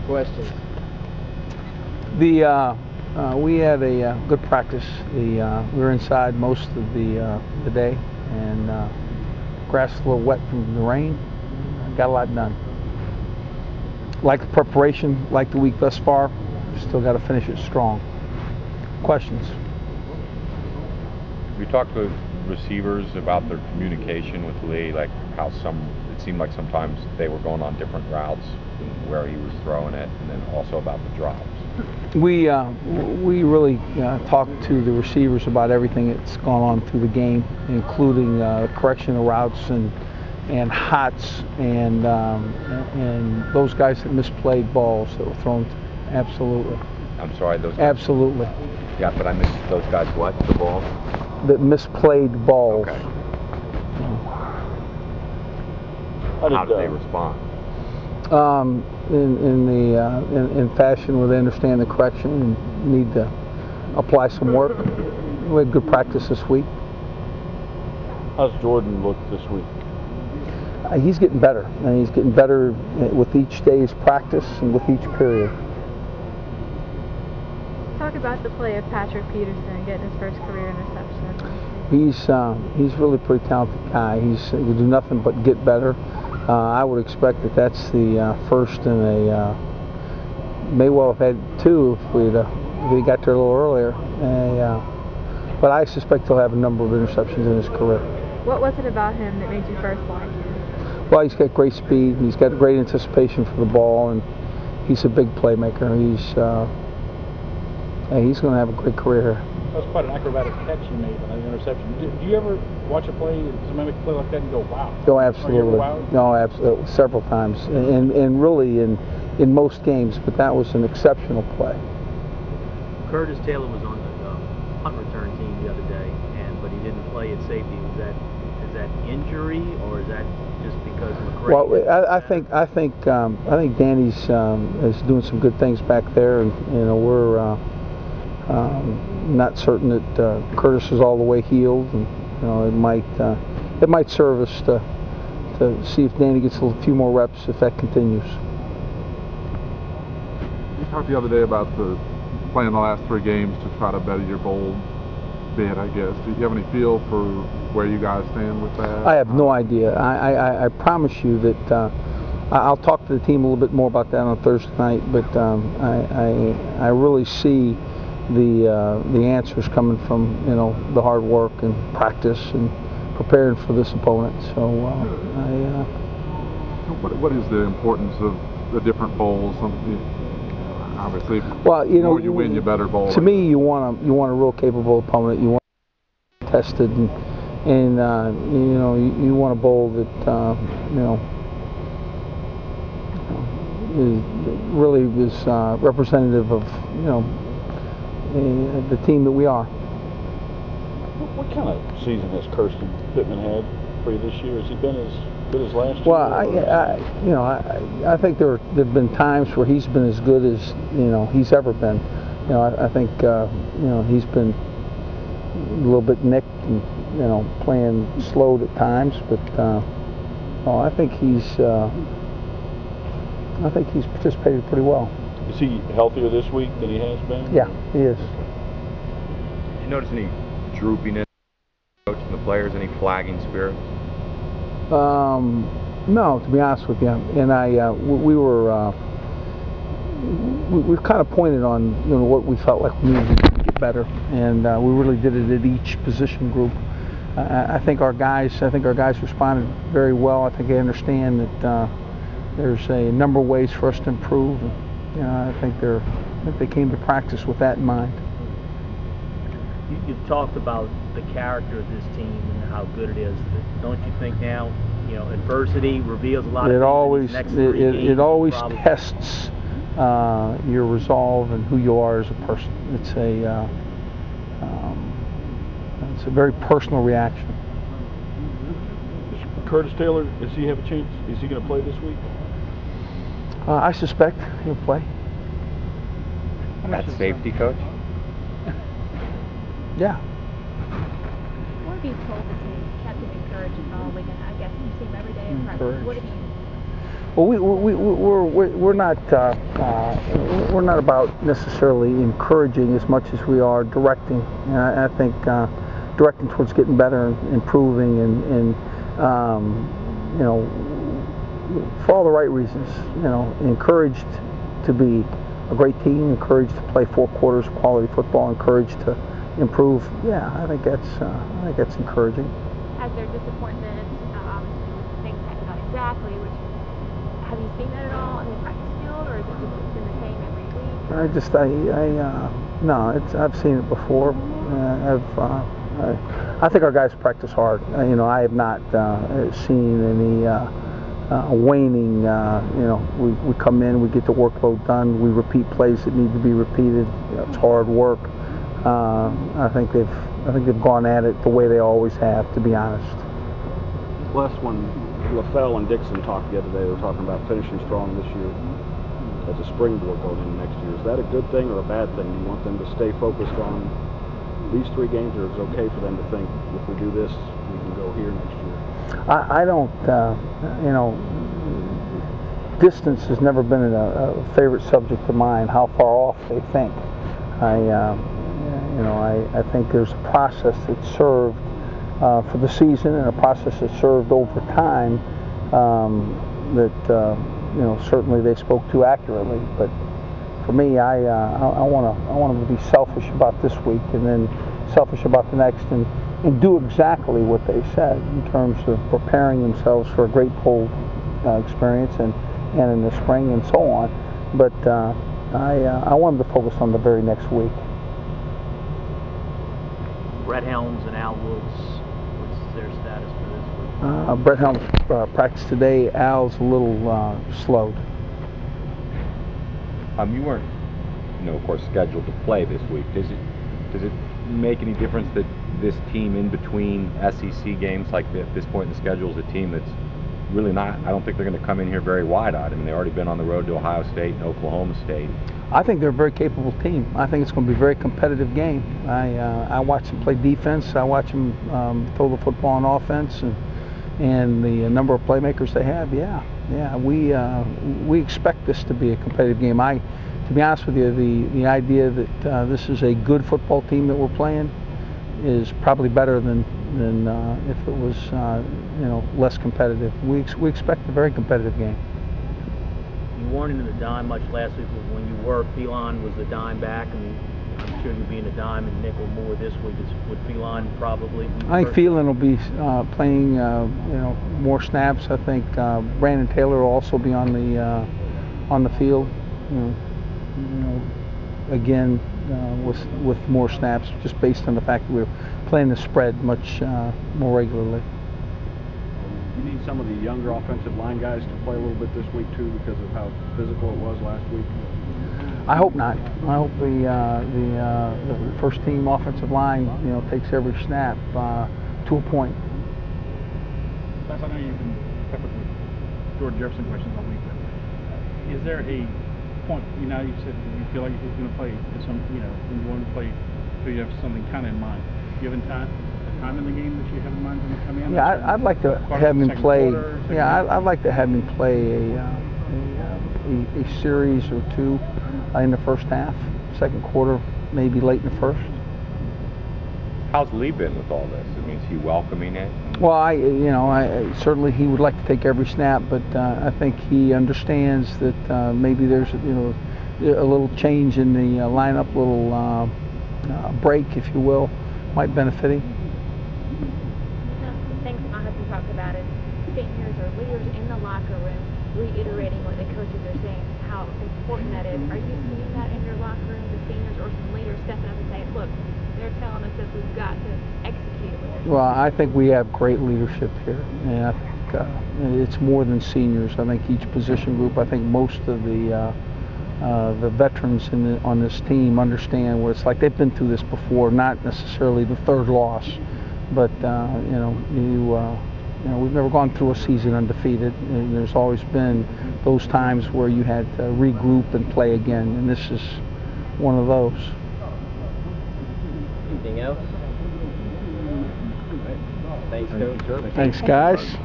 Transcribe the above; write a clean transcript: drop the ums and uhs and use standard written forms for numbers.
Questions? We had a good practice. We were inside most of the day, and grass was a little wet from the rain. Got a lot done. Like the preparation, like the week thus far. Still got to finish it strong. Questions? We talked to receivers about their communication with Lee, like how it seemed like sometimes they were going on different routes than where he was throwing it, and then also about the drops. We really talked to the receivers about everything that's gone on through the game, including correction of routes and hots and those guys that misplayed balls that were thrown. Absolutely. I'm sorry, those guys. Absolutely. Yeah, but I missed those guys. What? The balls? That misplayed balls. Okay. Yeah. How did they respond? In fashion where they understand the correction and need to apply some work. We had good practice this week. How's Jordan look this week? He's getting better, and he's getting better with each day's practice and with each period. Talk about the play of Patrick Peterson getting his first career interception. He's really a pretty talented guy. He do nothing but get better. I would expect that that's the first in a may well have had two if he got there a little earlier. But I suspect he'll have a number of interceptions in his career. What was it about him that made you first like him? Well, he's got great speed, and he's got great anticipation for the ball, and he's a big playmaker. He's going to have a great career here. That was quite an acrobatic catch you made on that interception. Do you ever watch a play, somebody make a play like that and go, wow? Oh, absolutely. No, absolutely. Several times. And really in most games, but that was an exceptional play. Curtis Taylor was on the punt return team the other day, but he didn't play at safety. Is that injury, or is that just because McCray? Well, I think Danny's is doing some good things back there, and we're not certain that Curtis is all the way healed, and it might serve us to see if Danny gets a few more reps if that continues. You talked the other day about playing the last 3 games to try to better your bowl bid, I guess. Do you have any feel for where you guys stand with that? I have no idea. I promise you that I'll talk to the team a little bit more about that on Thursday night, but I really see the answers coming from the hard work and practice and preparing for this opponent. So what is the importance of the different bowls? Obviously, well, the more you win, you better bowl. To me, you want a real capable opponent. You want tested, and you want a bowl that really is representative of the team that we are. What kind of season has Kirsten Pittman had for you this year? Has he been as good as last year? Well, I think there have been times where he's been as good as he's ever been. I think he's been a little bit nicked and playing slowed at times, but I think he's participated pretty well. Is he healthier this week than he has been? Yeah, he is. Did you notice any droopiness in the players, any flagging spirits? No, to be honest with you. And we kind of pointed on what we felt like we needed to get better, and we really did it at each position group. I think our guys responded very well. I think they understand that there's a number of ways for us to improve. And, I think they came to practice with that in mind. You've talked about the character of this team and how good it is. Don't you think now, adversity reveals a lot of things in these next 3 games? It always tests your resolve and who you are as a person. It's a very personal reaction. Curtis Taylor, does he have a chance? Is he going to play this week? I suspect he'll play. At safety, coach? Yeah. What have you told the team kept him encouraged all weekend? I guess you see him every day in practice. What have you Well, we're not about necessarily encouraging as much as we are directing. And I think directing towards getting better and improving, and you know, for all the right reasons. You know, encouraged to be a great team, encouraged to play 4 quarters of quality football, encouraged to improve. Yeah, I think that's encouraging. Has there disappointment, obviously, with things haven't gone exactly, which, have you seen that at all in the practice field, or is it just been the same every week? No, I've seen it before. I think our guys practice hard. You know, I have not seen any waning. You know, we come in, we get the workload done, we repeat plays that need to be repeated. You know, it's hard work. I think they've gone at it the way they always have, to be honest. Les, when LaFell and Dixon talked the other day, they were talking about finishing strong this year as a springboard going into next year. Is that a good thing or a bad thing? Do you want them to stay focused on these 3 games, or is it okay for them to think, if we do this, we can go here next year? I don't, you know, distance has never been a favorite subject of mine, how far off they think. You know, I think there's a process that's served for the season, and a process that's served over time that you know, certainly they spoke to accurately. But for me, I want them to be selfish about this week, and then selfish about the next, and do exactly what they said in terms of preparing themselves for a great bowl experience and in the spring and so on. But I want them to focus on the very next week. Brett Helms and Al Woods, what's their status for this week? Brett Helms practiced today. Al's a little slowed. You weren't, you know, of course, scheduled to play this week. Does it make any difference that this team in between SEC games, like at this point in the schedule, is a team that's really not, I don't think they're going to come in here very wide-eyed. I mean, they've already been on the road to Ohio State and Oklahoma State. I think they're a very capable team. I think it's going to be a very competitive game. I watch them play defense. I watch them throw the football on offense, and the number of playmakers they have. Yeah, we expect this to be a competitive game. To be honest with you, the idea that this is a good football team that we're playing is probably better than if it was you know, less competitive. We expect a very competitive game. You weren't in the dime much last week, but when you were, Phelan was the dime back. I mean, I'm sure you'll be in the dime and nickel more this week. Would Phelan probably be I think Phelan will be playing you know, more snaps. I think Brandon Taylor will also be on the field. You know, again with more snaps, just based on the fact that we're playing the spread much more regularly. You need some of the younger offensive line guys to play a little bit this week too, because of how physical it was last week. I hope not. I hope the first team offensive line, you know, takes every snap to a point. I know you've been peppered with Jordan Jefferson questions all week, but is there a point? You know, you said you feel like he's going to play some. You know, when you want to play, so you have something kind of in mind. Given time in the game that you have in mind when you come in? Yeah, I'd like to have him play. I'd like to have him play a series or 2 in the first half, second quarter, maybe late in the first. How's Lee been with all this? I mean, is he welcoming it? Well, certainly he would like to take every snap, but I think he understands that maybe there's a little change in the lineup, a little break, if you will, might benefit him. Some things that my husband talks about is seniors or leaders in the locker room reiterating what the coaches are saying, how important that is. Are you seeing that in your locker room, the seniors or some leaders stepping up and saying, look, they're telling us that we've got to execute what they're saying? Well, I think we have great leadership here, and I think it's more than seniors. I think each position group, I think most of the veterans on this team understand what it's like. They've been through this before, not necessarily the third loss, but we've never gone through a season undefeated, and there's always been those times where you had to regroup and play again, and this is one of those. Anything else? Thanks, Coach. Thanks, guys.